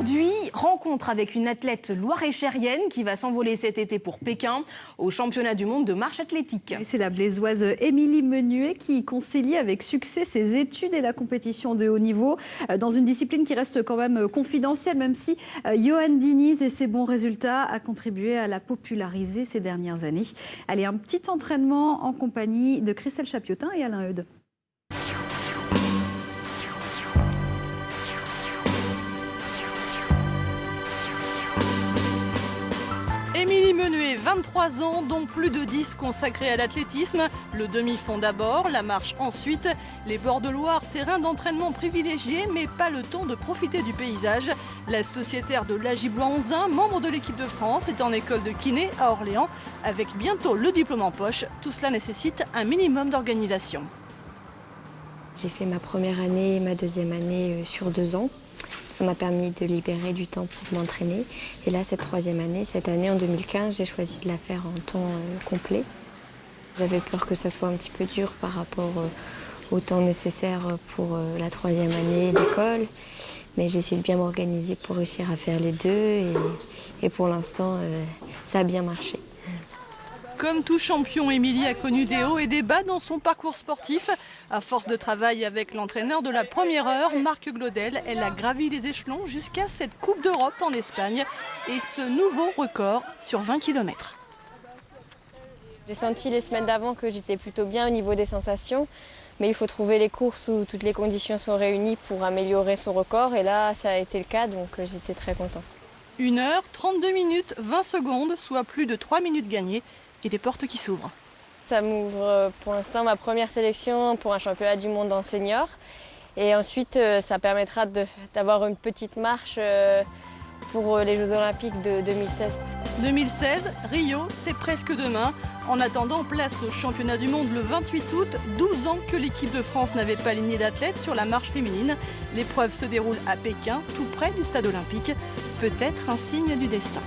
Aujourd'hui, rencontre avec une athlète loiréchérienne qui va s'envoler cet été pour Pékin au championnat du monde de marche athlétique. C'est la Blésoise Émilie Menuet qui concilie avec succès ses études et la compétition de haut niveau dans une discipline qui reste quand même confidentielle, même si Johan Diniz et ses bons résultats a contribué à la populariser ces dernières années. Allez, un petit entraînement en compagnie de Christelle Chapiotin et Alain Eudes. Émilie Menuet, 23 ans, dont plus de 10 consacrés à l'athlétisme. Le demi-fond d'abord, la marche ensuite. Les bords de Loire, terrain d'entraînement privilégié, mais pas le temps de profiter du paysage. La sociétaire de Lagiblois-Onzain, membre de l'équipe de France, est en école de kiné à Orléans, avec bientôt le diplôme en poche. Tout cela nécessite un minimum d'organisation. J'ai fait ma première année et ma deuxième année sur 2 ans. Ça m'a permis de libérer du temps pour m'entraîner. Et là, cette troisième année, cette année en 2015, j'ai choisi de la faire en temps complet. J'avais peur que ça soit un petit peu dur par rapport au temps nécessaire pour la troisième année d'école. Mais j'ai essayé de bien m'organiser pour réussir à faire les deux. Et pour l'instant, ça a bien marché. Comme tout champion, Émilie a connu des hauts et des bas dans son parcours sportif. À force de travail avec l'entraîneur de la première heure, Marc Glaudel, elle a gravi les échelons jusqu'à cette Coupe d'Europe en Espagne et ce nouveau record sur 20 km. J'ai senti les semaines d'avant que j'étais plutôt bien au niveau des sensations, mais il faut trouver les courses où toutes les conditions sont réunies pour améliorer son record. Et là, ça a été le cas, donc j'étais très contente. 1 heure, 32 minutes, 20 secondes, soit plus de 3 minutes gagnées. Et des portes qui s'ouvrent. Ça m'ouvre pour l'instant ma première sélection pour un championnat du monde en senior. Et ensuite, ça permettra d'avoir une petite marche pour les Jeux Olympiques de 2016. 2016, Rio, c'est presque demain. En attendant, place au championnat du monde le 28 août. 12 ans que l'équipe de France n'avait pas aligné d'athlètes sur la marche féminine. L'épreuve se déroule à Pékin, tout près du stade olympique. Peut-être un signe du destin.